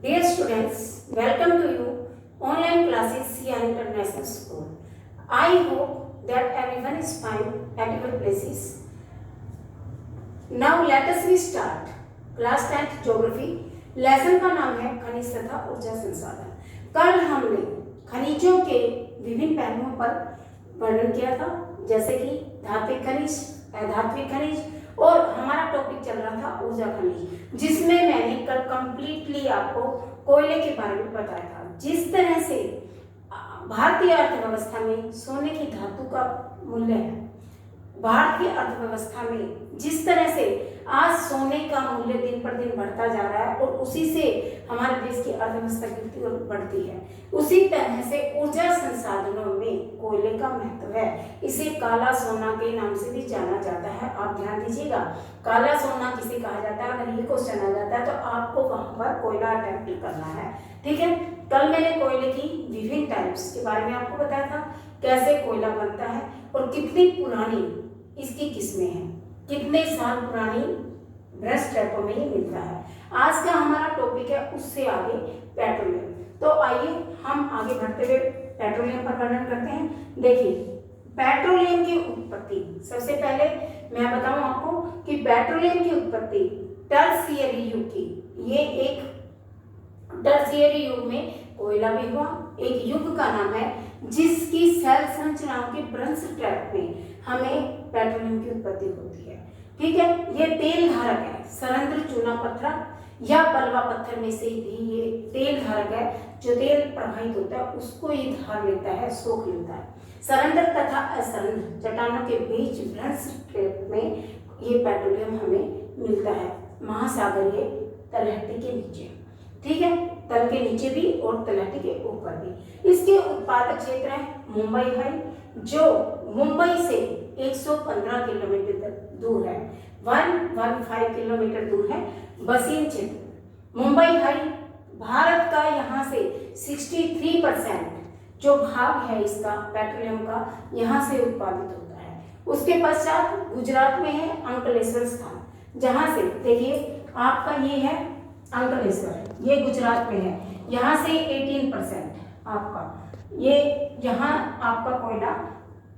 Dear students, welcome to you online classes here International School. I hope that everyone is fine at your places. Now let us start class 10th Geography. Lesson का नाम है खनिज तथा ऊर्जा संसाधन। कल हमने खनिजों के विभिन्न पहलुओं पर वर्णन किया था, जैसे कि धात्विक खनिज, अधात्विक खनिज और हमारा टॉपिक चल रहा था ऊर्जा खनिज, जिसमें मैंने कल कंप्लीटली आपको कोयले के बारे में बताया था। जिस तरह से भारतीय अर्थव्यवस्था में सोने की धातु का मूल्य है, भारत की अर्थव्यवस्था में जिस तरह से आज सोने का मूल्य दिन पर दिन बढ़ता जा रहा है और उसी से हमारे देश की अर्थव्यवस्था गिरती और बढ़ती है, उसी तरह से ऊर्जा संसाधनों में कोयले का महत्व है। इसे काला सोना के नाम से भी जाना जाता है। आप ध्यान दीजिएगा, काला सोना किसे कहा जाता है। अगर ये क्वेश्चन आ जाता है तो आपको वहां पर कोयला अटेम्प्ट करना है, ठीक है। कल मैंने कोयले की विभिन्न टाइप्स के बारे में आपको बताया था, कैसे कोयला बनता है और कितनी पुरानी इसकी किस्में हैं, कितने साल पुरानी ब्रश टाइपों में ही मिलता है। आज का हमारा टॉपिक है उससे आगे पेट्रोलियम। तो आइए हम आगे बढ़ते हुए पेट्रोलियम पर वर्णन करते हैं। देखिए, पेट्रोलियम की उत्पत्ति, सबसे पहले मैं बताऊं आपको कि पेट्रोलियम की उत्पत्ति टर्शियरी युग की, ये एक टर्शियरी युग में कोयला भी हुआ। एक युग का नाम है जिसकी सेल संरचनाओं के ब्रंश ट्रैप में हमें पेट्रोलियम की उत्पत्ति होती है, ठीक है। ये तेल धारक है, सरंध्र चूना पत्थर या बलवा पत्थर में से भी ये तेल धारक है। जो तेल प्रवाहित होता है उसको ये धार लेता है, सोख लेता है। सरंध्र तथा असरंध्र चट्टानों के बीच ब्रंश ट्रैप में ये पेट्रोलियम हमें मिलता है, महासागरीय तलहटी के नीचे, ठीक है। तल के नीचे भी और तलहटी के ऊपर भी। इसके उत्पादक क्षेत्र है मुंबई हाई, जो मुंबई से 115 किलोमीटर दूर है, 115 किलोमीटर दूर है बसीन क्षेत्र। मुंबई हाई भारत का यहाँ से 63% जो भाग है इसका पेट्रोलियम का, यहाँ से उत्पादित होता है। उसके पश्चात गुजरात में है अंकलेश्वर स्थान, जहाँ से देखिए आपका ये है अंकलेश्वर, ये गुजरात में है। यहाँ से 18% आपका ये यहाँ आपका कोयला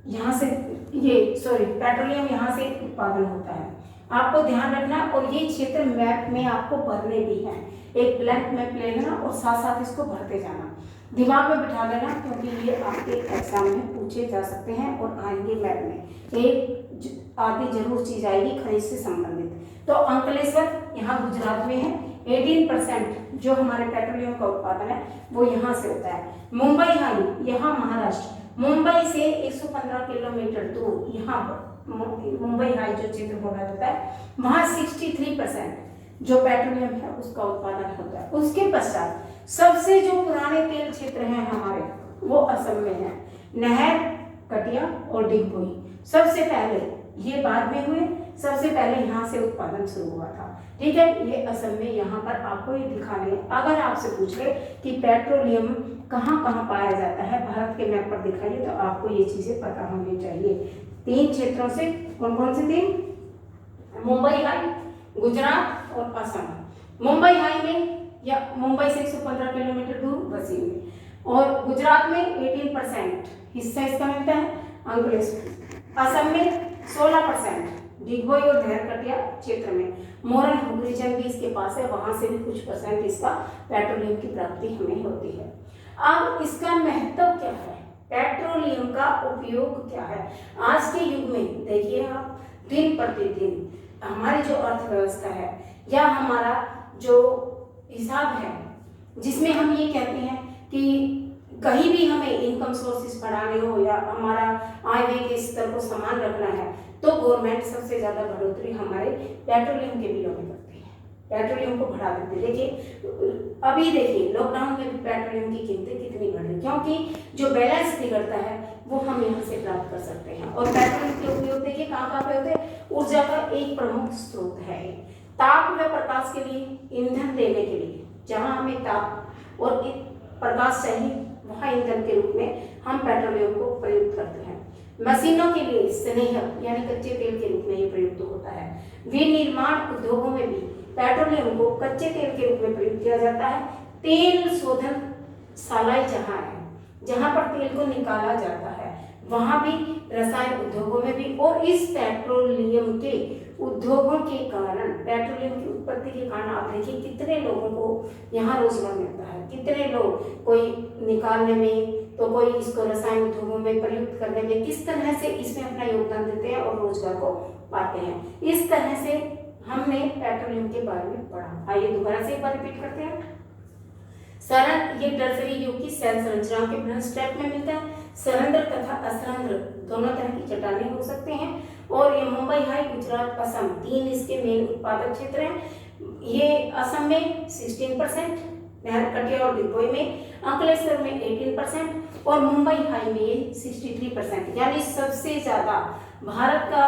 यहाँ से पेट्रोलियम यहाँ से उत्पादन होता है। आपको ध्यान रखना, और ये क्षेत्र मैप में आपको भरने भी हैं। एक ब्लैंक मैप ले लेना और साथ साथ इसको भरते जाना, दिमाग में बिठा लेना, क्योंकि ये आपके एग्जाम में पूछे जा सकते हैं और आएंगे मैप में। एक आधी जरूर चीज आएगी खनिज से संबंधित। तो अंकलेश्वर यहाँ गुजरात में है, 18% जो हमारे पेट्रोलियम का उत्पादन है वो यहाँ से होता है। मुंबई हाई यहाँ महाराष्ट्र, मुंबई से 115 किलोमीटर दूर यहाँ पर मुंबई हाई जो क्षेत्र बोला जाता है, वहाँ 63% जो पेट्रोलियम है उसका उत्पादन होता है। उसके पश्चात सबसे जो पुराने तेल क्षेत्र हैं हमारे, वो असम में है, नहर, कटिया और डिगबोई। सबसे पहले ये बाद में हुए, सबसे पहले यहाँ से उत्पादन शुरू हुआ था, ठीक है। ये असम में, यहाँ पर आपको ये दिखाने, अगर आपसे पूछ ले कि पेट्रोलियम कहाँ कहाँ पाया जाता है भारत के मैप पर दिखाइए, तो आपको ये चीजें पता होनी चाहिए। 3 क्षेत्रों से, कौन कौन से 3? मुंबई हाई, गुजरात और असम। मुंबई हाई में या मुंबई से 115 किलोमीटर दूर बसी में, और गुजरात में 18% हिस्सा इसका मिलता है अंकलेश्वर। असम में 16%, डिगबोई और धैरकटिया क्षेत्र में, मोरन हुगली जंग भी इसके पास है, वहां से भी कुछ % इसका पेट्रोलियम की प्राप्ति हमें होती है। अब इसका महत्व क्या है, पेट्रोलियम का उपयोग क्या है आज के युग में? देखिए आप, दिन प्रतिदिन हमारी जो अर्थव्यवस्था है या हमारा जो हिसाब है, जिसमें हम ये कहते हैं कि कहीं भी हमें इनकम सोर्सेस बढ़ाने हो या हमारा आय व्यय के स्तर को समान रखना है, तो गवर्नमेंट सबसे ज्यादा बढ़ोतरी हमारे पेट्रोलियम के बिलों में करती है, पेट्रोलियम को बढ़ा देते हैं। देखिए अभी देखिए लॉकडाउन में भी पेट्रोलियम की कीमतें कितनी बढ़ रही, क्योंकि जो बैलेंस बिगड़ता है वो हम यहाँ से प्राप्त कर सकते हैं। और पेट्रोलियम के उपयोग देखिए कहाँ कहाँ पे होते हैं, ऊर्जा का एक प्रमुख स्रोत है। ताप व प्रकाश के लिए, ईंधन देने के लिए, जहाँ हमें ताप और प्रकाश चाहिए वहाँ ईंधन के रूप में हम पेट्रोलियम को प्रयुक्त करते हैं। मशीनों के लिए स्नेह यानी कच्चे तेल के रूप में ये प्रयुक्त होता है। विनिर्माण उद्योगों में भी पेट्रोलियम को कच्चे तेल के रूप में प्रयुक्त किया जाता है। तेल शोधन शालाएं जहाँ है, जहाँ पर तेल को निकाला जाता है, वहां भी रसायन उद्योगों में भी, और इस पेट्रोलियम के उद्योगों के कारण, पेट्रोलियम की उत्पत्ति के कारण आप देखिए कितने लोगों को यहाँ रोजगार मिलता है, कितने लोग, कोई निकालने में तो कोई इसको रसायन उद्योगों में प्रयुक्त करने में किस तरह से इसमें अपना योगदान देते हैं और रोजगार को पाते हैं। इस तरह से हमने पेट्रोलियम के बारे में पढ़ा। आइए दोबारा से एक बार रिपीट करते हैं। सरल, ये टर्सरी युग की सेल संरचनाओं के विभिन्न स्टेप में मिलता है। सरंध्र तथा असरंध्र दोनों तरह की चट्टानें हो सकते हैं, और ये मुंबई हाई, गुजरात, असम, तीन इसके मेन उत्पादक क्षेत्र हैं। ये असम में 16%, नहरकटिया और डिगबोई में, अंकलेश्वर में 18% और मुंबई हाई में ये 63%, यानी सबसे ज्यादा भारत का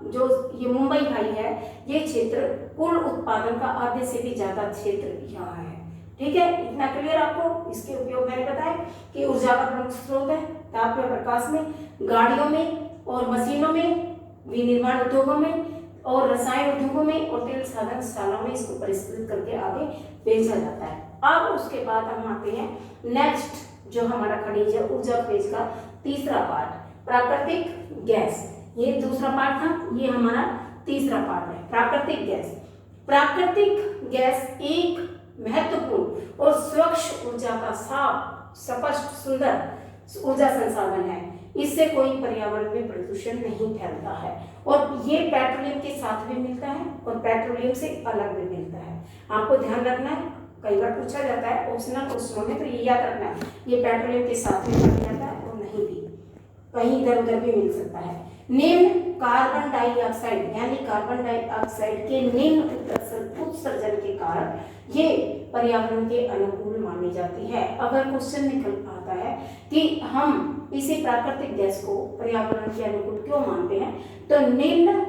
जो ये मुंबई हाई है, ये क्षेत्र कुल उत्पादन का आधे से भी ज्यादा क्षेत्र यहाँ है। ठीक है, इतना क्लियर आपको। इसके उपयोग मैंने बताया कि ऊर्जा का प्रमुख स्रोत है, ताप व प्रकाश में, गाड़ियों में और मशीनों में, विनिर्माण उद्योगों में और रसायन उद्योगों में और तेल साधन शालाओं में इसको परिष्कृत करके आगे बेचा जाता है। अब उसके बाद हम आते हैं नेक्स्ट, जो हमारा खनिज है, ऊर्जा खनिज का तीसरा पार्ट, प्राकृतिक गैस। ये दूसरा पार्ट था, ये हमारा तीसरा पार्ट है, प्राकृतिक गैस। प्राकृतिक गैस एक महत्वपूर्ण और स्वच्छ ऊर्जा का साफ, स्पष्ट, सुंदर ऊर्जा संसाधन है। इससे कोई पर्यावरण में प्रदूषण नहीं फैलता है, और ये पेट्रोलियम के साथ भी मिलता है और पेट्रोलियम से अलग भी मिलता है। आपको ध्यान रखना है, कई बार पूछा जाता है ऑप्शनल क्वेश्चनों में, तो ये याद रखना है, ये पेट्रोलियम के साथ में मिल जाता है और नहीं भी, कहीं इधर उधर भी मिल सकता है। निम्न कार्बन डाइऑक्साइड, यानी कार्बन डाइऑक्साइड के निम्न उत्सर्जन के कारण ये पर्यावरण के अनुकूल मानी जाती है। अगर क्वेश्चन निकल आता है कि हम इसी प्राकृतिक गैस को पर्यावरण के अनुकूल क्यों मानते हैं, तो निम्न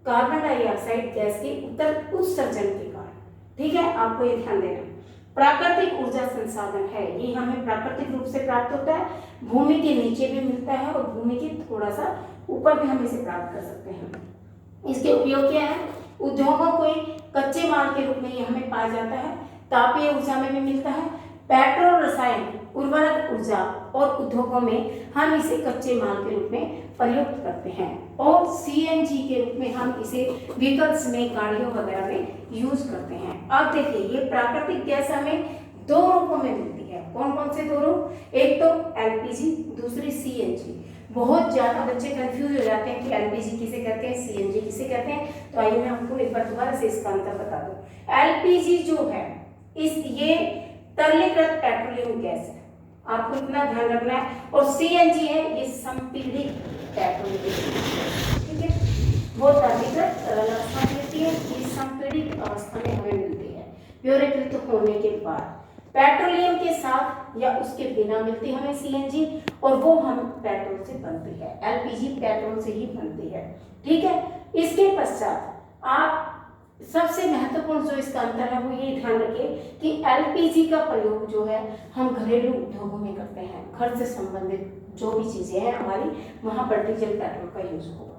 कार्बन डाइऑक्साइड गैस के उत्सर्जन के कारण। ठीक है, आपको ये ध्यान देना। प्राकृतिक ऊर्जा संसाधन है, ये हमें प्राकृतिक रूप से प्राप्त होता है, भूमि के नीचे भी मिलता है और भूमि के थोड़ा सा ऊपर भी हम इसे प्राप्त कर सकते हैं। इसके उपयोग क्या है? उद्योगों को कच्चे माल के रूप में ये हमें पाया जाता है, तापीय ऊर्जा में भी मिलता है, पेट्रोल, रसायन, उर्वरक ऊर्जा और उद्योगों में हम इसे कच्चे माल के रूप में प्रयुक्त करते हैं, और सीएनजी के रूप में हम इसे व्हीकल्स में, गाड़ियों वगैरह में यूज करते हैं। अब देखिए, ये प्राकृतिक गैस हमें दो रूपों में मिलती है। कौन कौन से दो रूप? एक तो एलपीजी, दूसरी सीएनजी। बहुत ज्यादा बच्चे कंफ्यूज हो जाते हैं कि एलपीजी किसे कहते हैं, सीएनजी किसे कहते हैं। तो आइए मैं आपको एक बार दोबारा से इसका अंतर बता दूं। एलपीजी जो है, ये तरलीकृत पेट्रोलियम गैस है, आपको इतना ध्यान रखना है, और सीएनजी है, ये संपीड़ित पेट्रोलियम गैस। ठीक है, वो तरलीकृत तरल अवस्था में मिलती है, ये संपीड़ित अवस्था में हमें मिलती है ब्योरीकृत होने के बाद। पेट्रोलियम के साथ या उसके बिना मिलती हमें सीएनजी, और वो हम पेट्रोल से बनती है। एलपीजी पेट्रोल से ही बनती है। ठीक है, इसके पश्चात आप सबसे महत्वपूर्ण जो इसका अंतर है वो ये ध्यान रखिए कि एलपीजी का प्रयोग जो है हम घरेलू उद्योगों में करते हैं। घर से संबंधित जो भी चीजें हैं हमारी, वहां पर डीजल पेट्रोल का यूज होगा,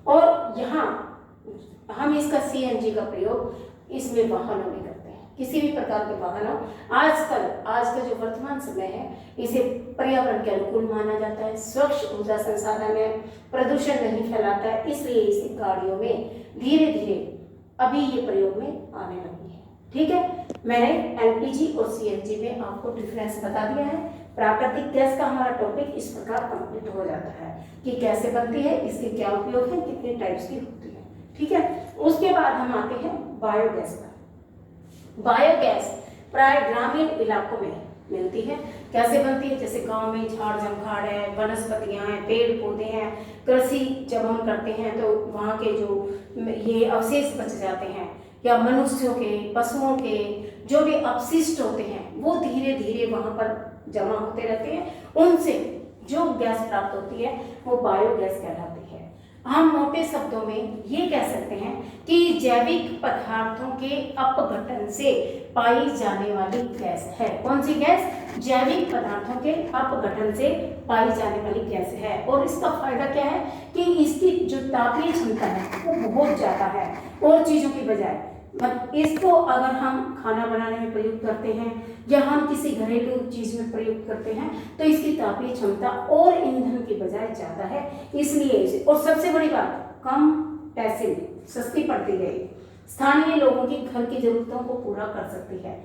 और यहाँ हम इसका सीएनजी का प्रयोग इसमें वाहनों में करते हैं, किसी भी प्रकार के वाहनों। आज का जो वर्तमान समय है, इसे पर्यावरण के अनुकूल माना जाता है, स्वच्छ ऊर्जा संसाधन है, प्रदूषण नहीं फैलाता है, इसलिए इसे गाड़ियों में धीरे धीरे अभी ये प्रयोग में आने लगी है। ठीक है, मैंने एलपीजी और सीएनजी में आपको डिफरेंस बता दिया है। प्राकृतिक गैस का हमारा टॉपिक इस प्रकार कंप्लीट हो जाता है कि कैसे बनती है, इसके क्या उपयोग है, कितने टाइप्स की होती है। ठीक है, उसके बाद हम आते हैं बायोगैस पर। बायोगैस प्राय ग्रामीण इलाकों में मिलती है। कैसे बनती है? जैसे गांव में झाड़ झंखाड़ है, वनस्पतियां हैं, पेड़ पौधे हैं, कृषि जब हम करते हैं तो वहाँ के जो ये अवशेष बच जाते हैं, या मनुष्यों के, पशुओं के जो भी अपशिष्ट होते हैं, वो धीरे धीरे वहाँ पर जमा होते रहते हैं। उनसे जो गैस प्राप्त होती है वो बायोगैस कहलाती है। हम मोटे शब्दों में ये कह सकते हैं कि जैविक पदार्थों के अपघटन से पाई जाने वाली गैस है। कौन सी गैस? जैविक पदार्थों के अपघटन से पाई जाने वाली गैस है। और इसका फायदा क्या है कि इसकी जो तापीय क्षमता है वो बहुत ज्यादा है और चीजों की बजाय। इसको अगर हम खाना बनाने में प्रयोग करते हैं या हम किसी घरेलू चीज में प्रयोग करते हैं तो इसकी तापीय क्षमता और ईंधन की बजाय ज्यादा है, इसलिए इसे, और सबसे बड़ी बात, कम पैसे में सस्ती पड़ती है, स्थानीय लोगों की घर की जरूरतों को पूरा कर सकती है।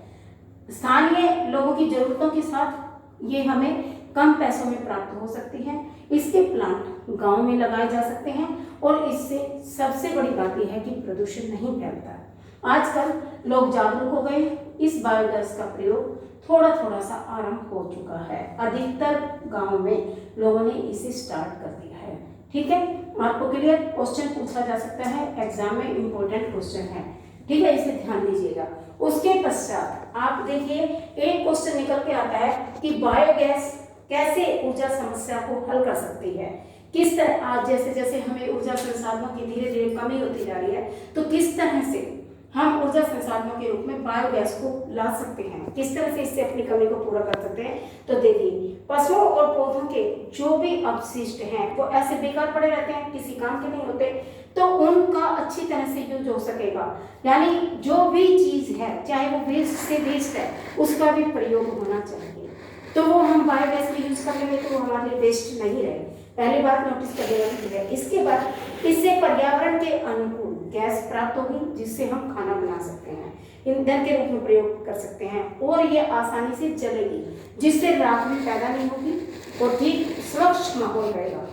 स्थानीय लोगों की जरूरतों के साथ ये हमें कम पैसों में प्राप्त हो सकती है। इसके प्लांट गांव में लगाए जा सकते हैं और इससे सबसे बड़ी बात यह है कि प्रदूषण नहीं फैलता। आजकल लोग जागरूक हो गए, इस बायोगैस का प्रयोग थोड़ा थोड़ा सा आरंभ हो चुका है, अधिकतर गांव में लोगों ने इसे स्टार्ट कर दिया है। ठीक है, आपको क्लियर? क्वेश्चन पूछा जा सकता है एग्जाम में, इंपॉर्टेंट क्वेश्चन है, ठीक है, इसे ध्यान दीजिएगा। उसके पश्चात आप देखिए एक क्वेश्चन निकल के आता है कि बायोगैस कैसे ऊर्जा समस्या को हल कर सकती है, किस तरह। आज जैसे जैसे हमें ऊर्जा संसाधनों की धीरे धीरे कमी होती जा रही है, तो किस तरह से हम ऊर्जा संसाधनों के रूप में बायोगैस को ला सकते हैं, किस तरह से इससे अपनी कमी को पूरा कर सकते हैं। तो देखिए, पशुओं और पौधों के जो भी अपशिष्ट हैं वो ऐसे बेकार पड़े रहते हैं, किसी काम के नहीं होते, तो उनका अच्छी तरह से यूज हो सकेगा। यानी जो भी चीज है, चाहे वो वेस्ट से वेस्ट है, उसका भी प्रयोग होना चाहिए। तो वो हम बायोगैस में यूज कर लेंगे तो वो हमारे लिए वेस्ट नहीं रहे, पहली बात नोटिस कर देना है। इसके बाद इससे पर्यावरण के अनुकूल गैस प्राप्त होगी, जिससे हम खाना बना सकते हैं, ईंधन के रूप में प्रयोग कर सकते हैं, और ये आसानी से जलेगी, जिससे राख भी पैदा नहीं होगी और ठीक स्वच्छ माहौल रहेगा।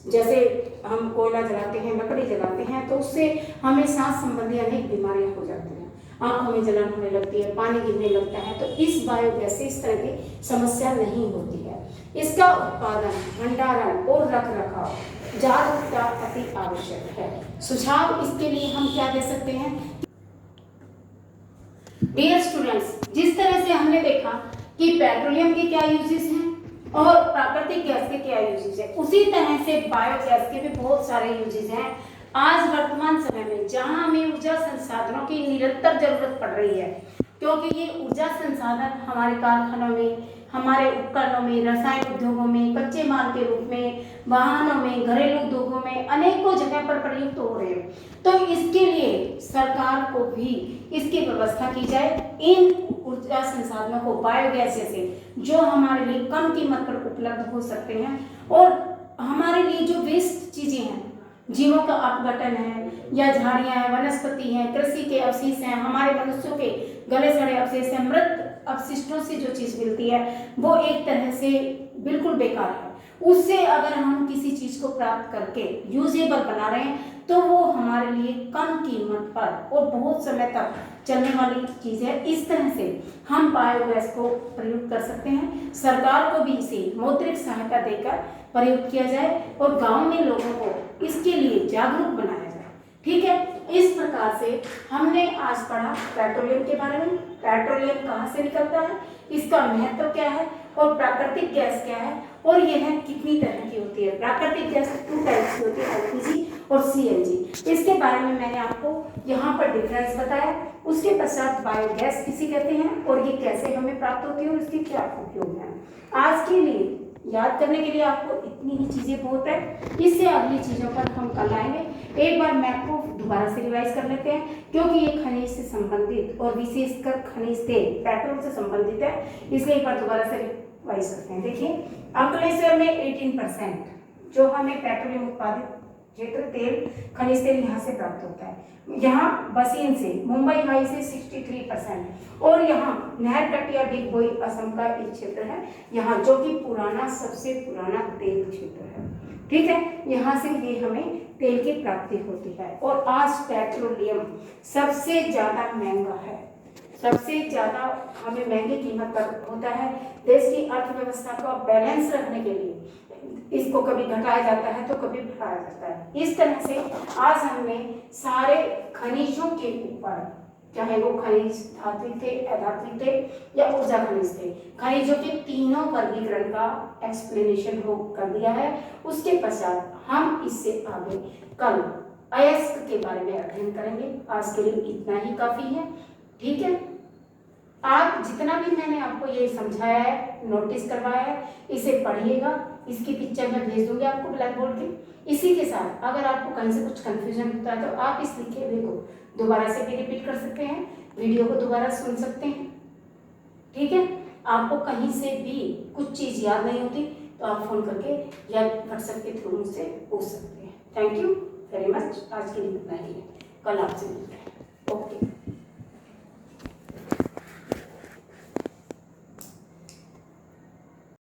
जैसे हम कोयला जलाते हैं, लकड़ी जलाते हैं, तो उससे हमें सांस संबंधी अनेक बीमारियां हो जाती हैं, आंखों में जलन होने लगती है, पानी गिरने लगता है। तो इस बायोगैस से इस तरह की समस्या नहीं होती है। इसका उत्पादन, भंडारण और रखरखाव जागरूकता अति आवश्यक है। सुझाव इसके लिए हम क्या दे सकते हैं? डियर स्टूडेंट्स, जिस तरह से हमने देखा कि पेट्रोलियम के क्या यूजेस हैं और प्राकृतिक गैस के क्या यूजेस हैं, उसी तरह से बायोगैस के भी बहुत सारे यूजेस हैं। आज वर्तमान समय में जहां हमें ऊर्जा संसाधनों की निरंतर जरूरत पड़ रही है, क्योंकि ये ऊर्जा संसाधन हमारे कारखानों में, हमारे उपकरणों में, रसायन उद्योगों में, कच्चे माल के रूप में, वाहनों में, घरेलू उद्योगों में अनेकों जगह पर प्रयुक्त हो रहे हैं। तो इसके लिए सरकार को भी इसकी व्यवस्था की जाए, इन ऊर्जा संसाधनों को बायोगैस जैसे जो हमारे लिए कम कीमत पर उपलब्ध हो सकते हैं, और हमारे लिए जो वेस्ट चीजें हैं, जीवों का अपघटन है या झाड़ियां हैं, वनस्पति हैं, कृषि के अवशेष हैं, हमारे मनुष्यों के गले सड़े अवशेष हैं, मृत अपशिष्टों से जो चीज मिलती है वो एक तरह से बिल्कुल बेकार है। उससे अगर हम किसी चीज को प्राप्त करके यूजेबल बना रहे हैं तो वो हमारे लिए कम कीमत पर और बहुत समय तक चलने वाली चीज है। इस तरह से हम बायोगैस को प्रयोग कर सकते हैं। सरकार को भी इसे मौद्रिक सहायता देकर प्रयोग किया जाए और गांव में लोगों को इसके लिए जागरूक बनाया जाए। ठीक है, इस प्रकार से हमने आज पढ़ा पेट्रोलियम के बारे में, पेट्रोलियम कहाँ से निकलता है, इसका महत्व क्या है, और प्राकृतिक गैस क्या है, और यह कितनी तरह की होती है। प्राकृतिक गैस 2 टाइप्स की होती है, एलपीजी और सीएनजी। इसके बारे में मैंने आपको यहाँ पर डिफरेंस बताया। उसके पश्चात बायोगैस किसे कहते हैं और ये कैसे हमें प्राप्त होती है और इसके क्या उपयोग है। आज के लिए याद करने के लिए आपको इतनी ही चीजें बहुत है, इससे अगली चीजों पर हम कल आएंगे। एक बार मैप को दोबारा से रिवाइज कर लेते हैं, क्योंकि ये खनिज से संबंधित और विशेषकर खनिज तेल, पेट्रोल से संबंधित है, इसलिए एक बार दोबारा से रिवाइज करते हैं। देखिए, अंकलेश्वर में 18% जो हमें पेट्रोलियम उत्पादित क्षेत्र तेल, खनिज तेल यहाँ से प्राप्त होता है। यहाँ बसीन से, मुंबई हाई से 63%, और यहाँ नहरकटिया डिगबोई असम का एक क्षेत्र है यहाँ, जो कि पुराना, सबसे पुराना तेल क्षेत्र है। ठीक है, यहाँ से ये हमें तेल की प्राप्ति होती है। और आज पेट्रोलियम सबसे ज्यादा महंगा है, सबसे ज्यादा हमें महंगी कीमत पर होता है। देश की अर्थव्यवस्था को बैलेंस रखने के लिए इसको कभी घटाया जाता है तो कभी बढ़ाया जाता है। इस तरह से आज हमने सारे खनिजों के ऊपर, चाहे वो खनिज धात्विक थे, अधात्विक थे या ऊर्जा खनिज थे, खनिजों के तीनों वर्गीकरण का एक्सप्लेनेशन हो कर दिया है। उसके पश्चात हम इससे आगे कल अयस्क के बारे में अध्ययन करेंगे। आज के लिए इतना ही काफी है। ठीक है। आप जितना भी मैंने आपको ये समझाया है, नोटिस करवाया है, इसे पढ़िएगा। इसकी पिक्चर मैं भेज दूंगी आपको ब्लैक बोर्ड की। इसी के साथ अगर आपको कहीं से कुछ कंफ्यूजन होता है तो आप इस लिखे हुए को दोबारा से भी रिपीट कर सकते हैं, वीडियो को दोबारा सुन सकते हैं। ठीक है, आपको कहीं से भी कुछ चीज़ याद नहीं होती तो आप फ़ोन करके या व्हाट्सएप के थ्रू मुझसे पूछ सकते हैं। Thank you very much. आज के लिए इतना ही है, कल आपसे मिलते हैं। ओके।